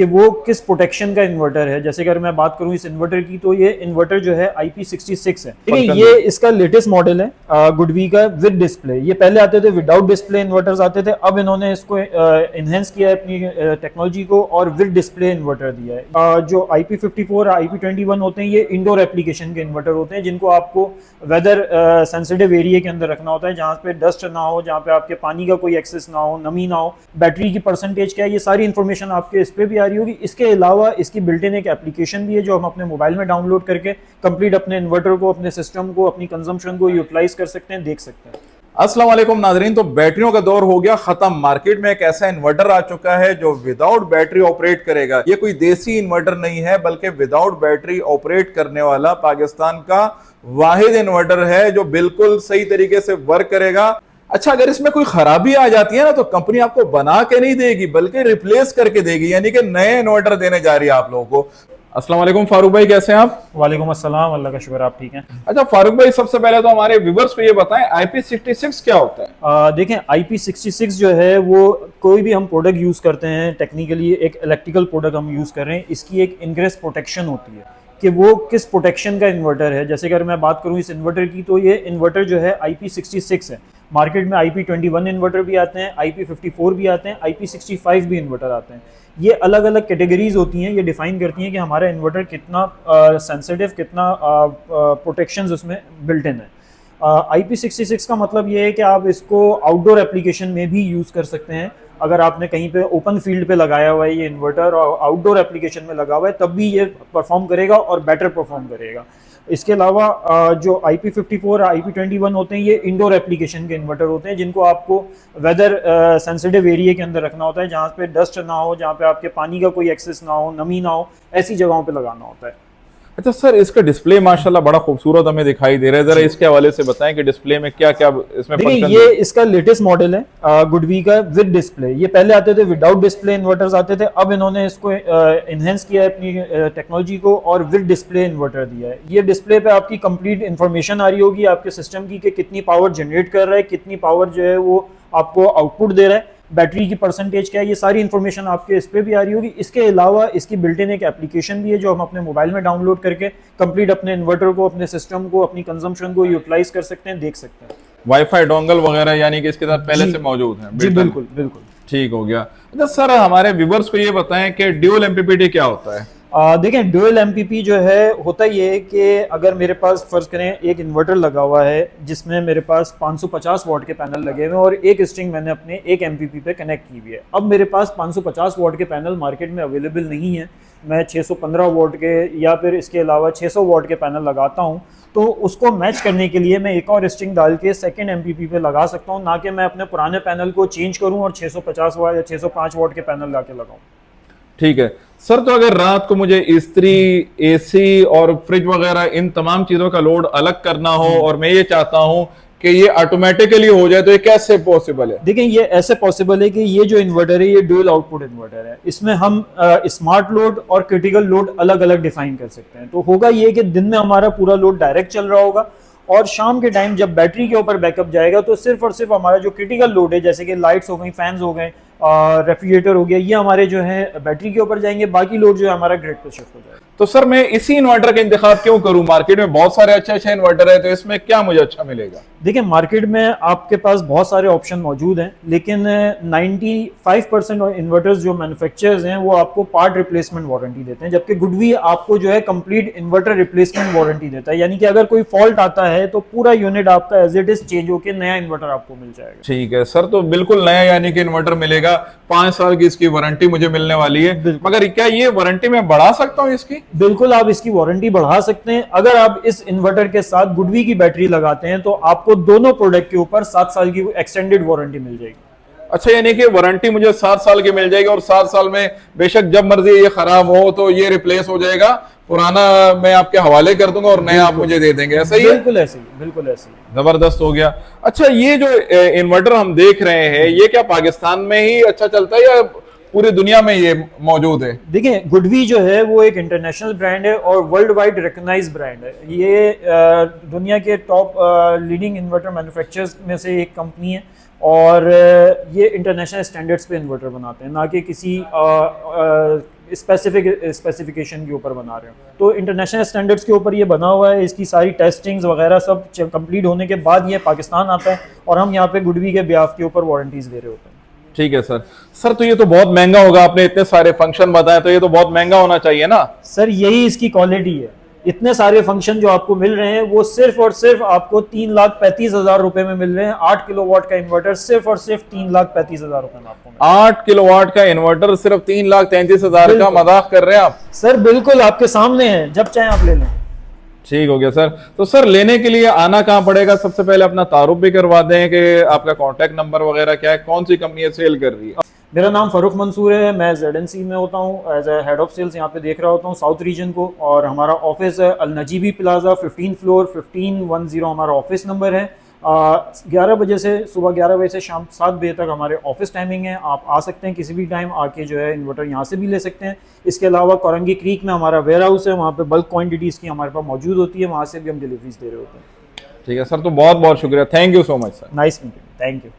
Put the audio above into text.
कि वो किस प्रोटेक्शन का इन्वर्टर है। जैसे अगर मैं बात करूं इस इन्वर्टर की, तो ये इन्वर्टर जो है IP66 है, ठीक है। ये इसका लेटेस्ट मॉडल है गुडवी का विद डिस्प्ले। ये पहले आते थे विदाउट डिस्प्ले इन्वर्टर्स आते थे, अब इन्होंने इसको इनहेंस किया है अपनी टेक्नोलॉजी को और विद डिस्प्ले इन्वर्टर दिया है। जो IP54 और IP21 होते हैं ये इंडोर एप्लीकेशन के इन्वर्टर होते हैं, जिनको आपको वेदर सेंसिटिव एरिया के अंदर रखना होता है, जहाँ पे डस्ट ना हो, जहाँ पे आपके पानी का कोई एक्सेस ना हो, नमी ना हो, बैटरी की परसेंटेज क्या है, ये सारी इंफॉर्मेशन आपके इस पे भी आ रही होगी। इसके अलावा इसकी बिल्ट इन एक एप्लीकेशन भी है जो हम अपने मोबाइल में डाउनलोड करके कंप्लीट अपने इन्वर्टर को, अपने सिस्टम को, अपनी कंजम्पशन को यूटिलाइज कर सकते हैं, देख सकते हैं। अस्सलाम वालेकुम नाजरीन। तो बैटरियों का दौर हो गया खत्म। मार्केट में एक ऐसा इन्वर्टर आ चुका है जो विदाउट बैटरी ऑपरेट करेगा। ये कोई देसी इन्वर्टर नहीं है, बल्कि विदाउट बैटरी ऑपरेट करने वाला पाकिस्तान का वाहिद इन्वर्टर है जो बिल्कुल सही तरीके से वर्क करेगा। अच्छा, अगर इसमें कोई खराबी आ जाती है ना, तो कंपनी आपको बना के नहीं देगी बल्कि रिप्लेस करके देगी, यानी कि नए इन्वर्टर देने जा रही है आप लोगों को। अस्सलाम वालेकुम फारूक भाई, कैसे हैं आप? वालेकुम अस्सलाम, अल्लाह का शुक्र, आप ठीक हैं। अच्छा फारूक भाई, सबसे पहले तो हमारे व्यूअर्स को ये बताएं IP66 क्या होता है? देखें, IP66 जो है वो कोई भी हम प्रोडक्ट यूज़ करते हैं, टेक्निकली एक इलेक्ट्रिकल प्रोडक्ट हम यूज़ कर रहे हैं, इसकी एक इनग्रेस प्रोटेक्शन होती है कि वो किस प्रोटेक्शन का इन्वर्टर है। जैसे अगर मैं बात करूं इस इन्वर्टर की, तो ये इन्वर्टर जो है IP66 है। मार्केट में IP21 इन्वर्टर भी आते हैं, IP54 भी आते हैं, IP65 भी इन्वर्टर आते हैं। ये अलग अलग कैटेगरीज होती हैं, ये डिफाइन करती हैं कि हमारा इन्वर्टर कितना सेंसिटिव, कितना प्रोटेक्शंस उसमें बिल्ट इन है। IP66 का मतलब ये है कि आप इसको आउटडोर एप्लीकेशन में भी यूज़ कर सकते हैं। अगर आपने कहीं पे ओपन फील्ड पे लगाया हुआ है ये इन्वर्टर और आउटडोर एप्लीकेशन में लगा हुआ है, तब भी ये परफॉर्म करेगा और बेटर परफॉर्म करेगा। इसके अलावा जो IP54 और IP21 होते हैं ये इंडोर एप्लीकेशन के इन्वर्टर होते हैं, जिनको आपको वेदर सेंसिटिव एरिया के अंदर रखना होता है, जहाँ पे डस्ट ना हो, जहाँ पे आपके पानी का कोई एक्सेस ना हो, नमी ना हो, ऐसी जगहों पे लगाना होता है। अच्छा सर, इसका डिस्प्ले माशाल्लाह बड़ा खूबसूरत हमें दिखाई दे रहा है। जरा इसके हवाले से बताएं कि डिस्प्ले में क्या क्या इसमें फंक्शन है। ये इसका लेटेस्ट मॉडल है गुडवी का विद डिस्प्ले। ये पहले आते थे विदाउट डिस्प्ले इन्वर्टर्स आते थे, अब इन्होंने इसको इनहेंस किया है अपनी टेक्नोलॉजी को और विद डिस्प्ले इन्वर्टर दिया है। ये डिस्प्ले पे आपकी कंप्लीट इन्फॉर्मेशन आ रही होगी आपके सिस्टम की कि कितनी पावर जनरेट कर रहा है, कितनी पावर जो है वो आपको आउटपुट दे रहा है, बैटरी की परसेंटेज क्या है, ये सारी इन्फॉर्मेशन आपके इस पे भी आ रही होगी। इसके अलावा इसकी बिल्ट इन एक एप्लीकेशन भी है जो हम अपने मोबाइल में डाउनलोड करके कंप्लीट अपने इन्वर्टर को, अपने सिस्टम को, अपनी कंजम्पशन को यूटिलाइज कर सकते हैं, देख सकते हैं। वाईफाई डोंगल वगैरह यानी कि इसके साथ पहले से मौजूद है? जी बिल्कुल बिल्कुल, ठीक हो गया। अच्छा सर, हमारे व्यूअर्स को ये बताएं कि ड्यूल एमपीपीटी क्या होता है? देखें, ड्यूअल एमपीपी जो है होता ये है कि अगर मेरे पास फर्ज करें एक इन्वर्टर लगा हुआ है जिसमें मेरे पास 550 वॉट के पैनल लगे हुए हैं और एक स्ट्रिंग मैंने अपने एक एमपीपी पे कनेक्ट की हुई है। अब मेरे पास 550 वॉट के पैनल मार्केट में अवेलेबल नहीं है, मैं 615 वॉट के या फिर इसके अलावा 600 वॉट के पैनल लगाता हूँ, तो उसको मैच करने के लिए मैं एक और स्ट्रिंग डाल के सेकेंड एमपीपी पे लगा सकता हूँ, ना कि मैं अपने पुराने पैनल को चेंज करूँ और 650 वॉट या 605 वॉट के पैनल ला के लगाऊँ। ठीक है सर, तो अगर रात को मुझे इस्त्री, एसी और फ्रिज वगैरह इन तमाम चीजों का लोड अलग करना हो और मैं ये चाहता हूं कि ये ऑटोमेटिकली हो जाए, तो ये कैसे पॉसिबल है? देखिए, ये ऐसे पॉसिबल है कि ये जो इन्वर्टर है ये ड्यूल आउटपुट इन्वर्टर है। इसमें हम स्मार्ट लोड और क्रिटिकल लोड अलग अलग डिफाइन कर सकते हैं। तो होगा ये कि दिन में हमारा पूरा लोड डायरेक्ट चल रहा होगा और शाम के टाइम जब बैटरी के ऊपर बैकअप जाएगा तो सिर्फ और सिर्फ हमारा जो क्रिटिकल लोड है, जैसे कि लाइट्स हो गई, फैंस हो गए, रेफ्रिजरेटर हो गया, ये हमारे जो है बैटरी के ऊपर जाएंगे, बाकी लोड जो है हमारा ग्रिड पे शिफ्ट हो जाएगा। तो सर, मैं इसी इन्वर्टर का इंतखाब क्यों करूं? मार्केट में बहुत सारे अच्छे अच्छे इन्वर्टर है, तो इसमें क्या मुझे अच्छा मिलेगा? देखिए, मार्केट में आपके पास बहुत सारे ऑप्शन मौजूद हैं, लेकिन 95% इन्वर्टर्स जो मैन्युफैक्चरर्स हैं वो आपको पार्ट रिप्लेसमेंट वारंटी देते हैं, जबकि गुडवी आपको जो है कंप्लीट इन्वर्टर रिप्लेसमेंट वारंटी देता है। यानी कि अगर कोई फॉल्ट आता है तो पूरा यूनिट आपका एज इट इज चेंज होकर नया इन्वर्टर आपको मिल जाएगा। ठीक है सर, तो बिल्कुल नया यानी कि इन्वर्टर मिलेगा, 5 साल की इसकी वारंटी मुझे मिलने वाली है। मगर क्या ये वारंटी मैं बढ़ा सकता हूँ इसकी? बिल्कुल, आप इसकी वारंटी बढ़ा सकते हैं। अगर आप इस इन्वर्टर के साथ गुडवी की बैटरी लगाते हैं तो आपको दोनों प्रोडक्ट के ऊपर 7 साल की एक्सटेंडेड वारंटी मिल जाएगी। अच्छा, यानी कि वारंटी मुझे 7 साल की मिल जाएगी और 7 साल में बेशक जब मर्जी ये खराब हो तो ये रिप्लेस हो जाएगा, पुराना मैं आपके हवाले कर दूंगा और नया आप मुझे दे देंगे, ऐसा ही है? बिल्कुल ऐसे ही, बिल्कुल ऐसे ही। जबरदस्त हो गया। अच्छा, ये जो इन्वर्टर हम देख रहे हैं ये क्या पाकिस्तान में ही अच्छा चलता है या पूरी दुनिया में ये मौजूद है? देखिए, गुडवी जो है वो एक इंटरनेशनल ब्रांड है और वर्ल्ड वाइड रिकॉग्नाइज्ड ब्रांड है। ये दुनिया के टॉप लीडिंग इन्वर्टर मैन्युफैक्चरर्स में से एक कंपनी है और ये इंटरनेशनल स्टैंडर्ड्स पे इन्वर्टर बनाते हैं, ना कि किसी स्पेसिफिकेशन के ऊपर बना रहे हो। तो इंटरनेशनल स्टैंडर्ड्स के ऊपर ये बना हुआ है, इसकी सारी टेस्टिंग्स वगैरह सब कंप्लीट होने के बाद ये पाकिस्तान आता है और हम यहाँ पे गुडवी के ब्याफ के ऊपर वारंटीज दे रहे होते हैं। ठीक है सर। सर तो ये तो बहुत महंगा होगा, आपने इतने सारे फंक्शन बताए, तो ये तो बहुत महंगा होना चाहिए ना? सर यही इसकी क्वालिटी है, इतने सारे फंक्शन जो आपको मिल रहे हैं वो सिर्फ और सिर्फ आपको 3,35,000 रुपए में मिल रहे हैं। 8 किलोवाट का इन्वर्टर सिर्फ और सिर्फ 3,35,000 रुपए में आपको 8 किलोवाट का इन्वर्टर सिर्फ 3,33,000 का? मजाक कर रहे हैं आप? सर बिल्कुल आपके सामने है, जब चाहे आप ले लें। ठीक हो गया सर। तो सर लेने के लिए आना कहाँ पड़ेगा? सबसे पहले अपना तारुफ भी करवा दें कि आपका कॉन्टैक्ट नंबर वगैरह क्या है, कौन सी कंपनी है सेल कर रही है? मेरा नाम फरूख मंसूर है, मैं ZNC में होता हूँ as a head of sales, यहाँ पे देख रहा होता हूँ साउथ रीजन को। और हमारा ऑफिस है अल नजीबी प्लाजा 15 फ्लोर 1510 हमारा ऑफिस नंबर है। 11 बजे से सुबह 11 बजे से शाम 7 बजे तक हमारे ऑफिस टाइमिंग है। आप आ सकते हैं किसी भी टाइम, आके जो है इन्वर्टर यहाँ से भी ले सकते हैं। इसके अलावा कोरंगी क्रीक में हमारा वेयर हाउस है, वहाँ पे बल्क क्वान्टिटीज़ की हमारे पास मौजूद होती है, वहाँ से भी हम डिलीवरीज दे रहे होते हैं। ठीक है सर, तो बहुत बहुत शुक्रिया, thank you so much sir. Nice meeting, thank you.